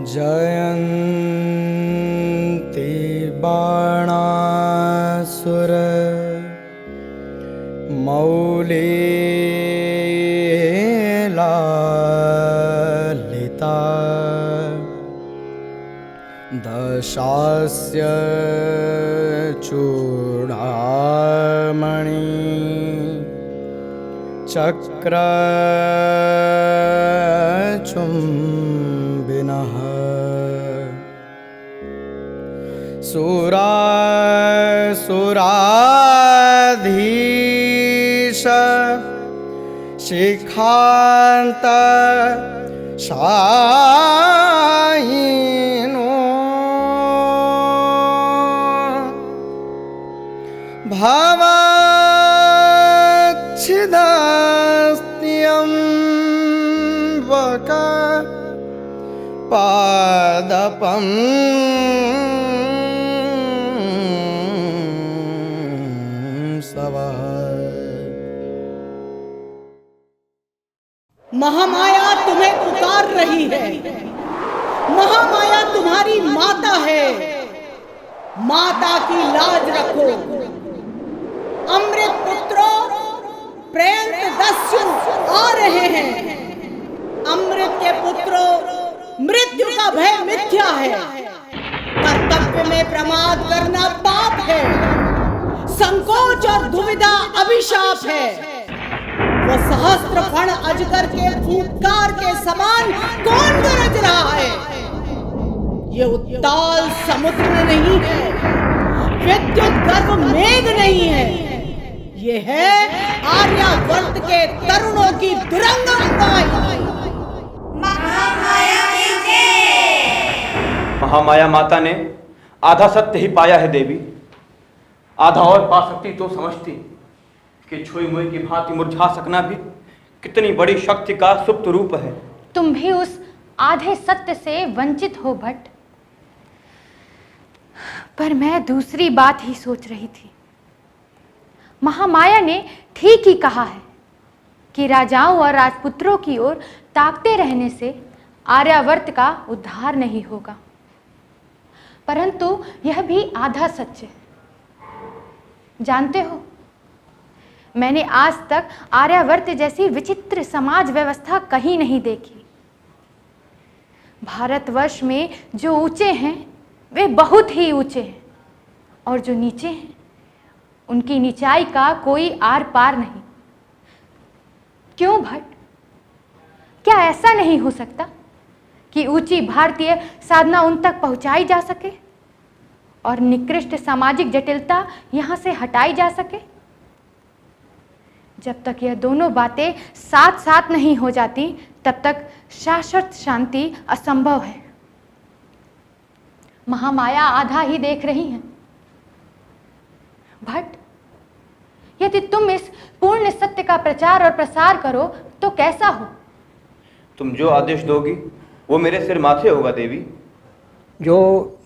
जयन्ति बाणासुर मौलिलालिता दशास्य चूडामणि चक्रचुम्बिनः सुराधीश शिखान्त शायिनो भवच्छिदस्त्यम्बक पादपम् महामाया तुम्हें पुकार रही है। महामाया तुम्हारी माता है। माता की लाज रखो। अमृत पुत्रों, प्रेत दस्यु आ रहे हैं। अमृत के पुत्रों, मृत्यु का भय मिथ्या है। कर्तव्य में प्रमाद करना पाप है। संकोच और दुविधा अभिशाप है। वो सहस्त्र फण अजगर के फूंकार के समान कौन गरज रहा है? ये उत्ताल समुद्र नहीं है, विद्युत गर्भ मेघ नहीं है। ये है आर्यावर्त के तरुणों की दुरंगमताई। महामाया माता ने आधा सत्य ही पाया है देवी। आधा और पा सकती तो समझती कि छुई मुई की भांति मुरझा सकना भी कितनी बड़ी शक्ति का सुप्त रूप है। तुम भी उस आधे सत्य से वंचित हो भट्ट। पर मैं दूसरी बात ही सोच रही थी। महामाया ने ठीक ही कहा है कि राजाओं और राजपुत्रों की ओर ताकते रहने से आर्यावर्त का उद्धार नहीं होगा। परंतु यह भी आधा सच है। जानते हो, मैंने आज तक आर्यावर्त जैसी विचित्र समाज व्यवस्था कहीं नहीं देखी। भारतवर्ष में जो ऊंचे हैं वे बहुत ही ऊंचे हैं, और जो नीचे हैं उनकी नीचाई का कोई आर पार नहीं। क्यों भट्ट, क्या ऐसा नहीं हो सकता कि ऊंची भारतीय साधना उन तक पहुंचाई जा सके और निकृष्ट सामाजिक जटिलता यहां से हटाई जा सके? जब तक यह दोनों बातें साथ साथ नहीं हो जाती तब तक शाश्वत शांति असंभव है। महामाया आधा ही देख रही हैं। भट्ट, यदि तुम इस पूर्ण सत्य का प्रचार और प्रसार करो तो कैसा हो? तुम जो आदेश दोगी वो मेरे सिर माथे होगा देवी। जो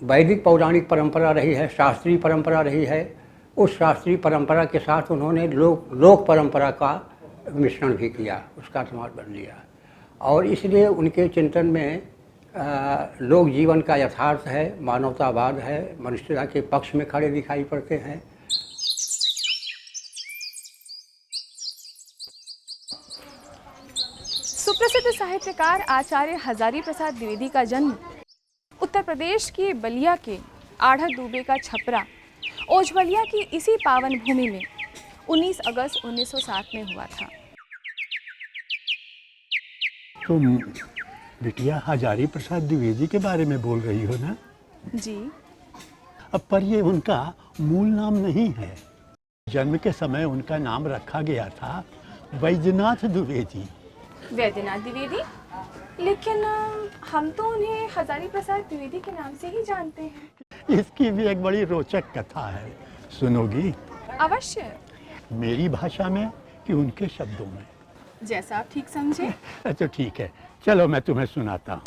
वैदिक पौराणिक परंपरा रही है, शास्त्रीय परंपरा रही है, उस शास्त्रीय परंपरा के साथ उन्होंने लोक परंपरा का मिश्रण भी किया, उसका समाज बन लिया। और इसलिए उनके चिंतन में लोक जीवन का यथार्थ है, मानवतावाद है, मनुष्यता के पक्ष में खड़े दिखाई पड़ते हैं। सुप्रसिद्ध साहित्यकार आचार्य हजारी प्रसाद द्विवेदी का जन्म उत्तर प्रदेश के बलिया के आढ़त दूबे का छपरा ओझवलिया की इसी पावन भूमि में 19 अगस्त 1907 में हुआ था। तुम बिटिया हजारी प्रसाद द्विवेदी के बारे में बोल रही हो ना? जी। अब पर ये उनका मूल नाम नहीं है। जन्म के समय उनका नाम रखा गया था वैद्यनाथ द्विवेदी। वैद्यनाथ द्विवेदी? लेकिन हम तो उन्हें हजारी प्रसाद द्विवेदी के नाम से ही जानते हैं। इसकी भी एक बड़ी रोचक कथा है, सुनोगी? अवश्य। मेरी भाषा में कि उनके शब्दों में? जैसा आप ठीक समझे। तो ठीक है, चलो मैं तुम्हें सुनाता हूँ।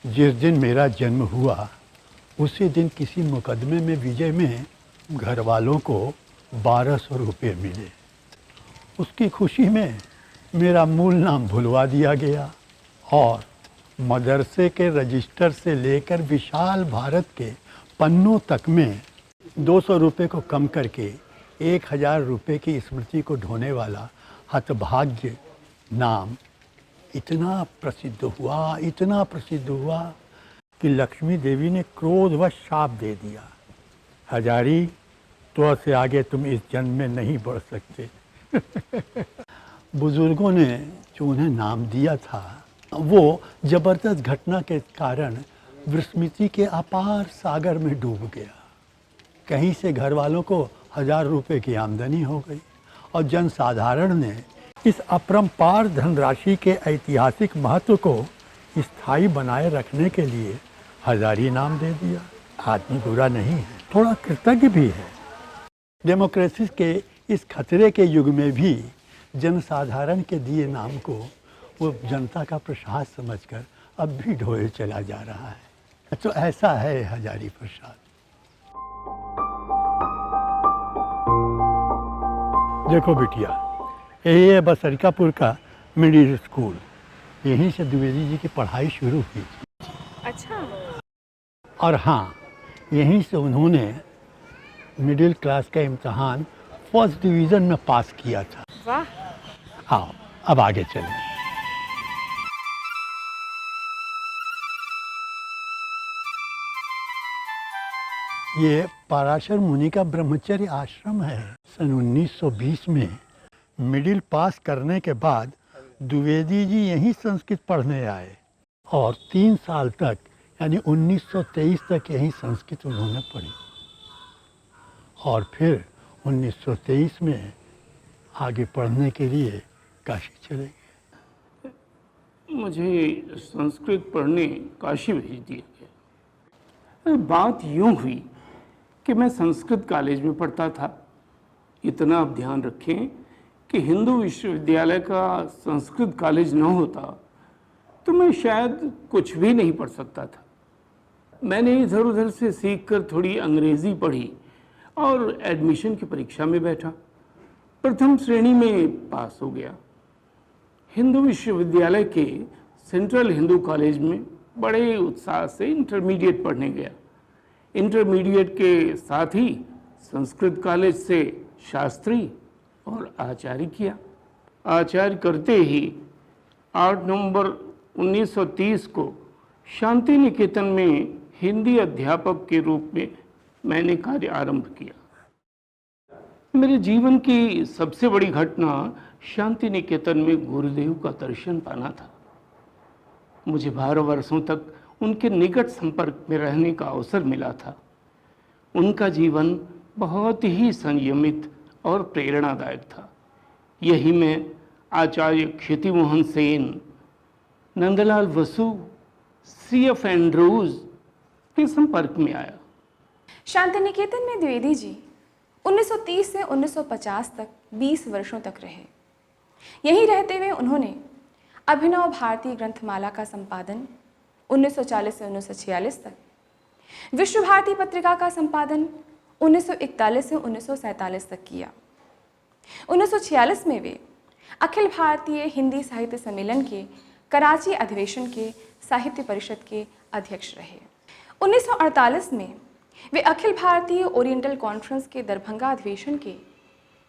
जिस दिन मेरा जन्म हुआ उसी दिन किसी मुकदमे में विजय में घर वालों को 1200 रुपये मिले। उसकी खुशी में मेरा मूल नाम भुलवा दिया गया और मदरसे के रजिस्टर से लेकर विशाल भारत के पन्नों तक में 200 रुपये को कम करके 1000 रुपये की स्मृति को ढोने वाला हतभाग्य नाम इतना प्रसिद्ध हुआ कि लक्ष्मी देवी ने क्रोधवश शाप दे दिया, हजारी तो से आगे तुम इस जन्म में नहीं बढ़ सकते। बुजुर्गों ने जो उन्हें नाम दिया था वो जबरदस्त घटना के कारण विस्मृति के अपार सागर में डूब गया। कहीं से घर वालों को 1000 रुपये की आमदनी हो गई और जनसाधारण ने इस अपरंपार धनराशि के ऐतिहासिक महत्व को स्थायी बनाए रखने के लिए हजारी नाम दे दिया। आदमी बुरा नहीं है, थोड़ा कृतज्ञ भी है। डेमोक्रेसी के इस खतरे के युग में भी जनसाधारण के दिए नाम को वो जनता का प्रसाद समझकर अब भी ढोए चला जा रहा है। तो ऐसा है हजारी प्रसाद। देखो बिटिया, यही है बसरिकापुर का मिडिल स्कूल। यहीं से द्विवेदी जी की पढ़ाई शुरू हुई थी। अच्छा। और हाँ, यहीं से उन्होंने मिडिल क्लास का इम्तहान फर्स्ट डिवीज़न में पास किया था। वाह। आओ अब आगे चलें। ये पराशर मुनि का ब्रह्मचर्य आश्रम है। सन 1920 में मिडिल पास करने के बाद द्विवेदी जी यहीं संस्कृत पढ़ने आए और 3 साल तक यानी 1923 तक यहीं संस्कृत उन्होंने पढ़ी और फिर 1923 में आगे पढ़ने के लिए काशी चले गए। मुझे संस्कृत पढ़ने काशी भेज दिया गया। बात यूँ हुई कि मैं संस्कृत कॉलेज में पढ़ता था। इतना आप ध्यान रखें कि हिंदू विश्वविद्यालय का संस्कृत कॉलेज न होता तो मैं शायद कुछ भी नहीं पढ़ सकता था। मैंने इधर उधर से सीखकर थोड़ी अंग्रेज़ी पढ़ी और एडमिशन की परीक्षा में बैठा। प्रथम श्रेणी में पास हो गया। हिंदू विश्वविद्यालय के सेंट्रल हिंदू कॉलेज में बड़े उत्साह से इंटरमीडिएट पढ़ने गया। इंटरमीडिएट के साथ ही संस्कृत कॉलेज से शास्त्री और आचार्य किया। आचार्य करते ही 8 नवंबर 1930 को शांति निकेतन में हिंदी अध्यापक के रूप में मैंने कार्य आरंभ किया। मेरे जीवन की सबसे बड़ी घटना शांति निकेतन में गुरुदेव का दर्शन पाना था। मुझे 12 वर्षों तक उनके निकट संपर्क में रहने का अवसर मिला था। उनका जीवन बहुत ही संयमित और प्रेरणादायक था। यही मैं आचार्य ख्याति मोहन सेन, नंदलाल वसु, C.F. एंड्रूज के संपर्क में आया। शांति निकेतन में द्विवेदी जी 1930 से 1950 तक 20 वर्षों तक रहे। यहीं रहते हुए उन्होंने अभिनव भारतीय ग्रंथमाला का संपादन 1940 से 1946 तक, विश्व भारती पत्रिका का संपादन 1941 से 1947 तक किया। 1946 में वे अखिल भारतीय हिंदी साहित्य सम्मेलन के कराची अधिवेशन के साहित्य परिषद के अध्यक्ष रहे। 1948 में वे अखिल भारतीय ओरिएंटल कॉन्फ्रेंस के दरभंगा अधिवेशन के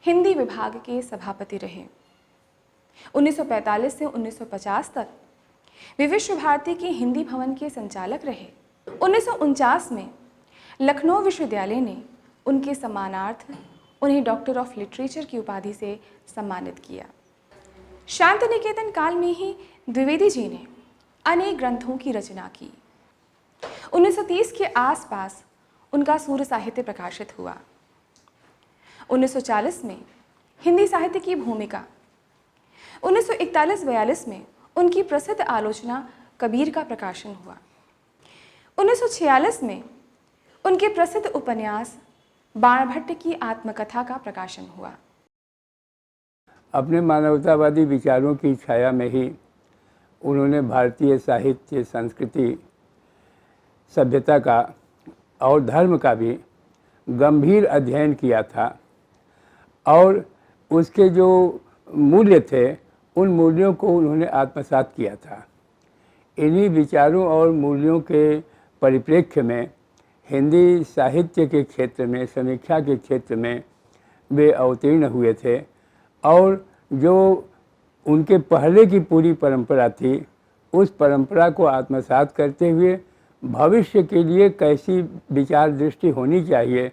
हिंदी विभाग के सभापति रहे। 1945 से 1950 तक वे विश्व भारती के हिंदी भवन के संचालक रहे। 1949 में लखनऊ विश्वविद्यालय ने उनके सम्मानार्थ उन्हें डॉक्टर ऑफ लिटरेचर की उपाधि से सम्मानित किया। शांति निकेतन काल में ही द्विवेदी जी ने अनेक ग्रंथों की रचना की। 1930 के आसपास उनका सूर्य साहित्य प्रकाशित हुआ। 1940 में हिंदी साहित्य की भूमिका, 1941-42 में उनकी प्रसिद्ध आलोचना कबीर का प्रकाशन हुआ। 1946 में उनके प्रसिद्ध उपन्यास बाणभट्ट की आत्मकथा का प्रकाशन हुआ। अपने मानवतावादी विचारों की छाया में ही उन्होंने भारतीय साहित्य, संस्कृति, सभ्यता का और धर्म का भी गंभीर अध्ययन किया था। और उसके जो मूल्य थे उन मूल्यों को उन्होंने आत्मसात किया था। इन्हीं विचारों और मूल्यों के परिप्रेक्ष्य में हिंदी साहित्य के क्षेत्र में, समीक्षा के क्षेत्र में वे अवतीर्ण हुए थे और जो उनके पहले की पूरी परंपरा थी उस परंपरा को आत्मसात करते हुए भविष्य के लिए कैसी विचार दृष्टि होनी चाहिए,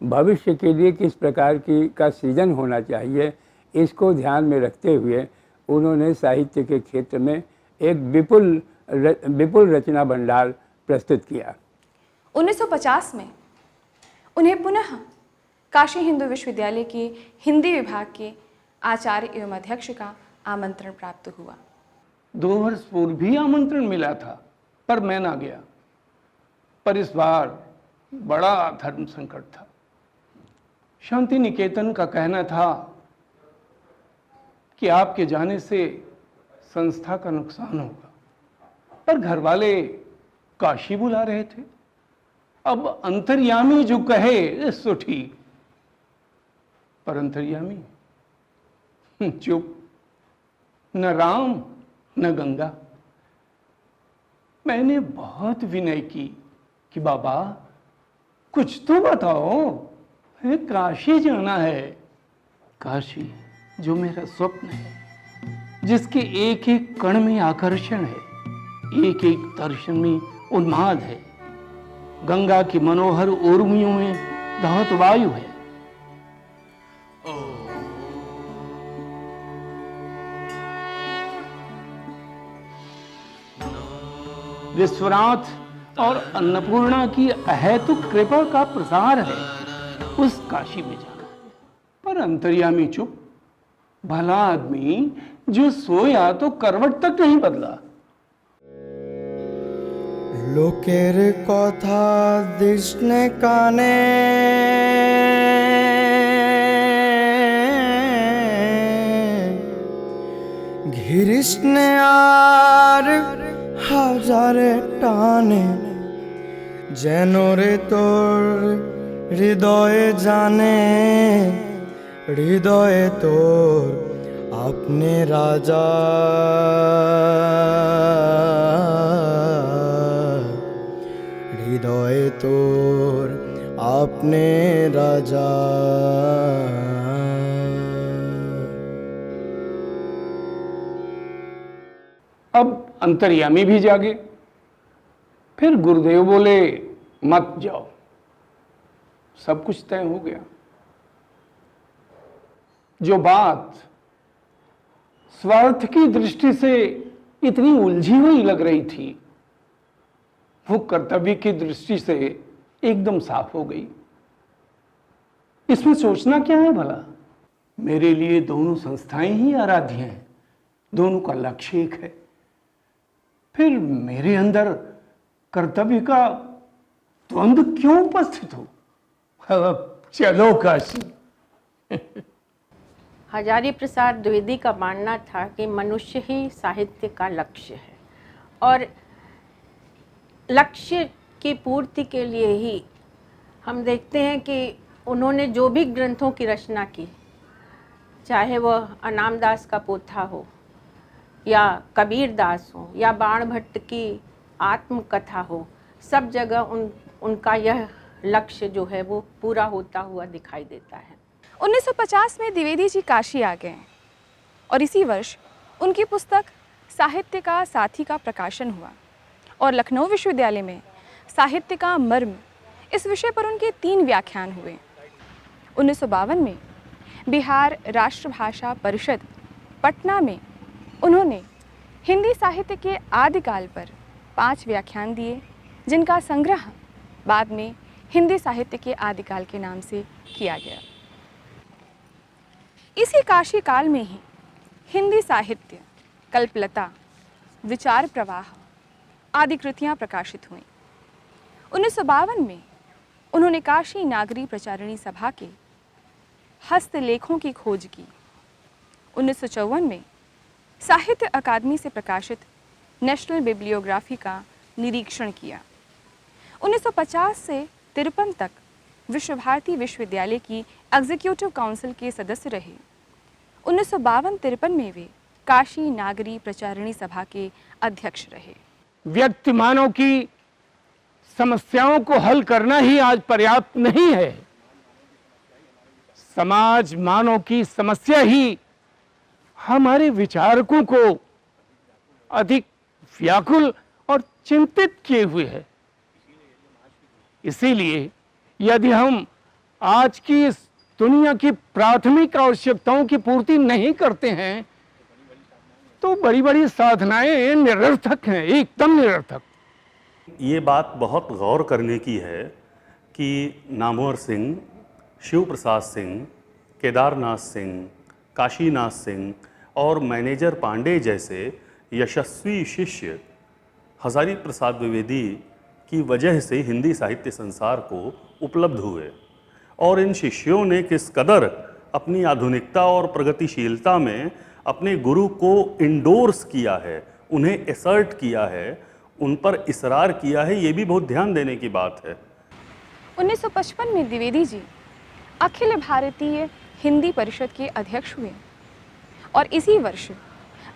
भविष्य के लिए किस प्रकार का सृजन होना चाहिए, इसको ध्यान में रखते हुए उन्होंने साहित्य के क्षेत्र में एक विपुल रचना भंडार प्रस्तुत किया। 1950 में उन्हें पुनः काशी हिंदू विश्वविद्यालय के हिंदी विभाग के आचार्य एवं अध्यक्ष का आमंत्रण प्राप्त हुआ। 2 वर्ष पूर्व भी आमंत्रण मिला था पर मैं ना गया। पर इस बार बड़ा धर्म संकट था। शांति निकेतन का कहना था कि आपके जाने से संस्था का नुकसान होगा, पर घर वाले काशी बुला रहे थे। अब अंतर्यामी जो कहे सो ठीक, पर अंतर्यामी चुप, न राम न गंगा। मैंने बहुत विनय की कि बाबा कुछ तो बताओ, काशी जाना है। काशी जो मेरा स्वप्न है, जिसके एक एक कण में आकर्षण है, एक एक दर्शन में उन्माद है, गंगा की मनोहर ऊर्मियों में दहत वायु है। विश्वनाथ और अन्नपूर्णा की अहेतुक कृपा का प्रसार है, उस काशी में जाना है। पर अंतर्यामी चुप, भला आदमी जो सोया तो करवट तक नहीं बदला। লোকের কথা দিশনে কানে ঘিরিসনে আর হাজারে টানে যেন রে তোর হৃদয়ে জানে হৃদয়ে তোর আপনি রাজা হৃদয়ে তোর আপনি রাজা। अब अंतर्यामी भी जागे। फिर गुरुदेव बोले मत जाओ, सब कुछ तय हो गया। जो बात स्वार्थ की दृष्टि से इतनी उलझी हुई लग रही थी, वो कर्तव्य की दृष्टि से एकदम साफ हो गई। इसमें सोचना क्या है भला? मेरे लिए दोनों संस्थाएं ही आराध्य हैं, दोनों का लक्ष्य एक है। फिर मेरे अंदर कर्तव्य का द्वंद्व क्यों उपस्थित हो? अब चलो काशी। हजारी प्रसाद द्विवेदी का मानना था कि मनुष्य ही साहित्य का लक्ष्य है और लक्ष्य की पूर्ति के लिए ही हम देखते हैं कि उन्होंने जो भी ग्रंथों की रचना की, चाहे वह अनामदास का पोथा हो या कबीर दास हो या बाण भट्ट की आत्मकथा हो, सब जगह उनका यह लक्ष्य जो है वो पूरा होता हुआ दिखाई देता है। 1950 में द्विवेदी जी काशी आ गए और इसी वर्ष उनकी पुस्तक साहित्य का साथी का प्रकाशन हुआ और लखनऊ विश्वविद्यालय में साहित्य का मर्म इस विषय पर उनके 3 व्याख्यान हुए। 1952 में बिहार राष्ट्रभाषा परिषद पटना में उन्होंने हिंदी साहित्य के आदिकाल पर 5 व्याख्यान दिए, जिनका संग्रह बाद में हिंदी साहित्य के आदिकाल के नाम से किया गया। इसी काशी काल में ही हिंदी साहित्य, कल्पलता, विचार प्रवाह आदि कृतियाँ प्रकाशित हुईं। 1952 में उन्होंने काशी नागरी प्रचारिणी सभा के हस्तलेखों की खोज की। 1954 में साहित्य अकादमी से प्रकाशित नेशनल बिब्लियोग्राफी का निरीक्षण किया। 1950 से 53 तक विश्व भारती विश्वविद्यालय की एग्जीक्यूटिव काउंसिल के सदस्य रहे। 1952-53 में वे काशी नागरी प्रचारिणी सभा के अध्यक्ष रहे। व्यक्ति मानव की समस्याओं को हल करना ही आज पर्याप्त नहीं है। समाज मानव की समस्या ही हमारे विचारकों को अधिक व्याकुल और चिंतित किए हुए है। इसीलिए यदि हम आज की इस दुनिया की प्राथमिक आवश्यकताओं की पूर्ति नहीं करते हैं तो बड़ी बड़ी साधनाएं निरर्थक हैं, एकदम निरर्थक। ये बात बहुत गौर करने की है कि नामवर सिंह, शिव प्रसाद सिंह, केदारनाथ सिंह, काशीनाथ सिंह और मैनेजर पांडे जैसे यशस्वी शिष्य हजारी प्रसाद द्विवेदी की वजह से हिंदी साहित्य संसार को उपलब्ध हुए और इन शिष्यों ने किस कदर अपनी आधुनिकता और प्रगतिशीलता में अपने गुरु को इंडोर्स किया है, उन्हें एसर्ट किया है, उन पर इसरार किया है, ये भी बहुत ध्यान देने की बात है। 1955 में द्विवेदी जी अखिल भारतीय हिंदी परिषद के अध्यक्ष हुए और इसी वर्ष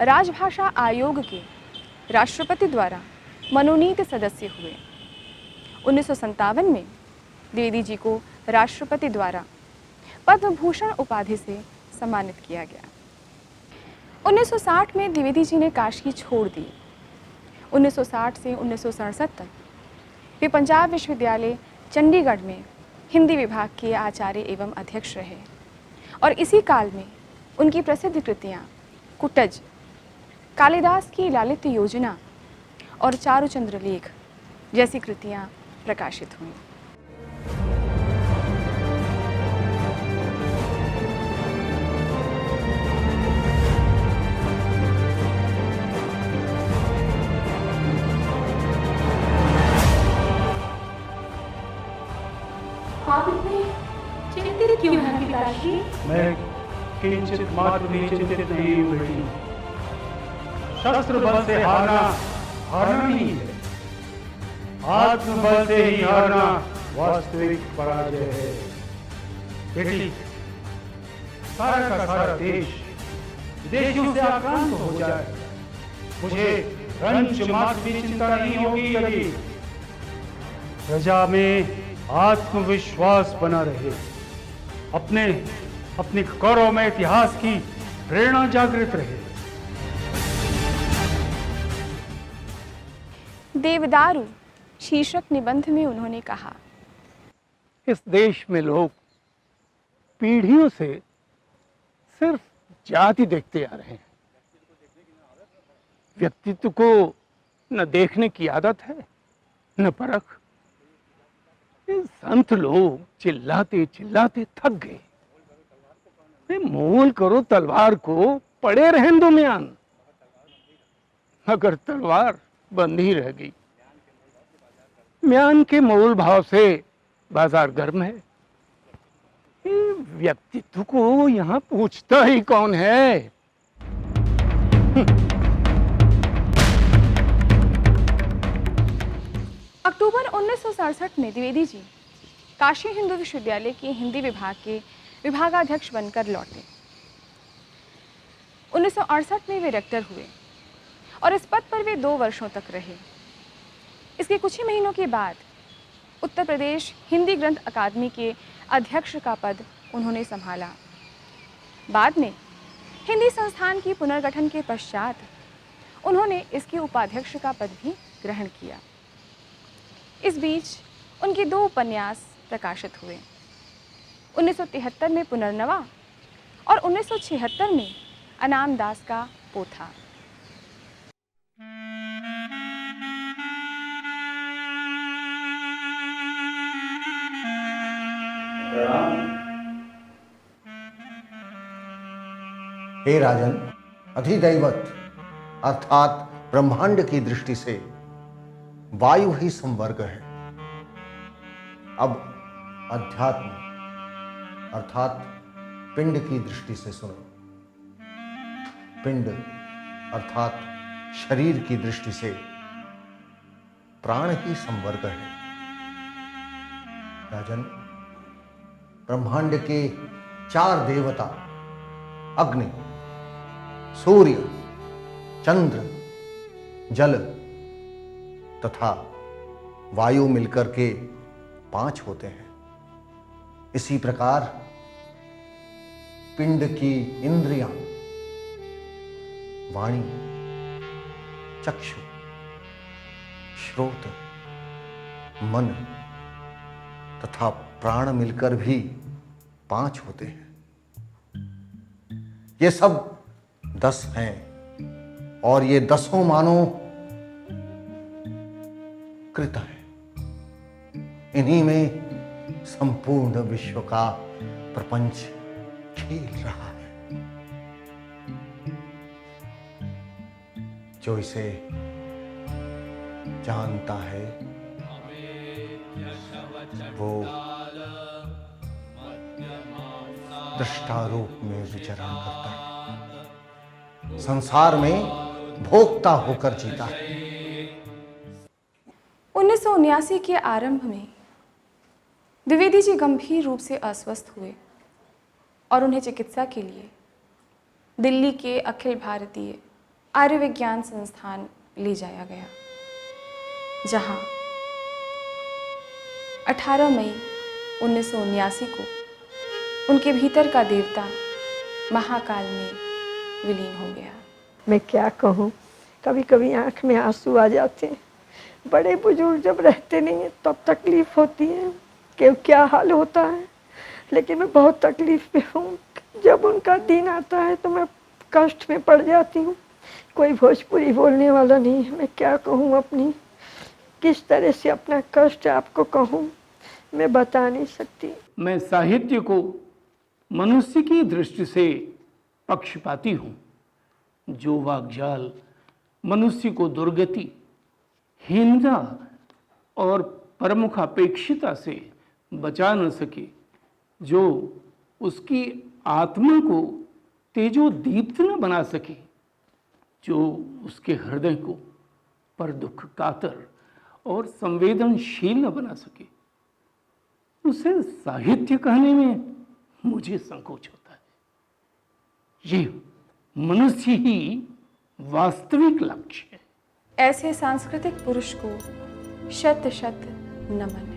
राजभाषा आयोग के राष्ट्रपति द्वारा मनोनीत सदस्य हुए। 1957 में द्विवेदी जी को राष्ट्रपति द्वारा पद्म भूषण उपाधि से सम्मानित किया गया। 1960 में द्विवेदी जी ने काशी छोड़ दी। 1960 से 1967 तक वे पंजाब विश्वविद्यालय चंडीगढ़ में हिंदी विभाग के आचार्य एवं अध्यक्ष रहे और इसी काल में उनकी प्रसिद्ध कृतियाँ कुटज, कालिदास की लालित्य योजना और चारुचंद्र लेख जैसी कृतियाँ प्रकाशित हुईं। आप इतने चिंतित क्यों हैं पिताश्री? मैं किंचित मात्र भी चिंतित नहीं हूँ बेटी। शस्त्र बल से हारना नहीं है, आत्मबल से ही हारना वास्तविक पराजय है। बेटी, सारा का सारा देश विदेशियों से आक्रांत हो जाए, मुझे रंच मात्र भी चिंता नहीं होगी यदि प्रजा में आत्मविश्वास बना रहे, अपने गौरवमय इतिहास की प्रेरणा जागृत रहे। देवदारू शीर्षक निबंध में उन्होंने कहा, इस देश में लोग पीढ़ियों से सिर्फ जाति देखते आ रहे हैं, व्यक्तित्व को न देखने की आदत है न परख। संत लोग चिल्लाते चिल्लाते थक गए। मोल करो तलवार को, पड़े रहने दो म्यान। अगर तलवार बंधी रह गई, म्यान के मोल भाव से बाजार गर्म है। व्यक्तित्व को यहाँ पूछता ही कौन है? अक्टूबर 1967 में द्विवेदी जी काशी हिंदू विश्वविद्यालय के हिंदी विभाग के विभागाध्यक्ष बनकर लौटे। 1968 में वे रेक्टर हुए और इस पद पर वे 2 वर्षों तक रहे। इसके कुछ ही महीनों के बाद उत्तर प्रदेश हिंदी ग्रंथ अकादमी के अध्यक्ष का पद उन्होंने संभाला। बाद में हिंदी संस्थान की पुनर्गठन के पश्चात उन्होंने इसके उपाध्यक्ष का पद भी ग्रहण किया। इस बीच उनके 2 उपन्यास प्रकाशित हुए। 1973 में पुनर्नवा और 1976 में अनाम दास का पोथा। हे राजन, अधिदैवत अर्थात ब्रह्मांड की दृष्टि से वायु ही संवर्ग है। अब अध्यात्म अर्थात पिंड की दृष्टि से सुनो। पिंड अर्थात शरीर की दृष्टि से प्राण ही संवर्ग है। राजन, ब्रह्मांड के 4 देवता अग्नि, सूर्य, चंद्र, जल तथा वायु मिलकर के 5 होते हैं। इसी प्रकार पिंड की इंद्रियां वाणी, चक्षु, श्रोत, मन तथा प्राण मिलकर भी 5 होते हैं। ये सब 10 हैं और ये 10 मानो कृत है। इन्हीं में संपूर्ण विश्व का प्रपंच खेल रहा है। जो इसे जानता है वो दृष्टारूप में विचरण करता है, संसार में भोक्ता होकर जीता है। 1979 के आरंभ में द्विवेदी जी गंभीर रूप से अस्वस्थ हुए और उन्हें चिकित्सा के लिए दिल्ली के अखिल भारतीय आयुर्विज्ञान संस्थान ले जाया गया, जहां 18 मई 1979 को उनके भीतर का देवता महाकाल में विलीन हो गया। मैं क्या कहूँ, कभी कभी आँख में आंसू आ जाते हैं। बड़े बुजुर्ग जब रहते नहीं हैं तब तकलीफ़ होती है कि क्या हाल होता है, लेकिन मैं बहुत तकलीफ़ में हूँ। जब उनका दिन आता है तो मैं कष्ट में पड़ जाती हूँ। कोई भोजपुरी बोलने वाला नहीं है, मैं क्या कहूँ, अपनी किस तरह से अपना कष्ट आपको कहूँ, मैं बता नहीं सकती। मैं साहित्य को मनुष्य की दृष्टि से पक्षपाती हूँ। जो वाग्जाल मनुष्य को दुर्गति, हीनता और परमुखापेक्षिता से बचा न सके, जो उसकी आत्मा को तेजोदीप्त न बना सके, जो उसके हृदय को पर दुख कातर और संवेदनशील न बना सके, उसे साहित्य कहने में मुझे संकोच होता है। ये मनुष्य ही वास्तविक लक्ष्य है। ऐसे सांस्कृतिक पुरुष को शत शत नमन है।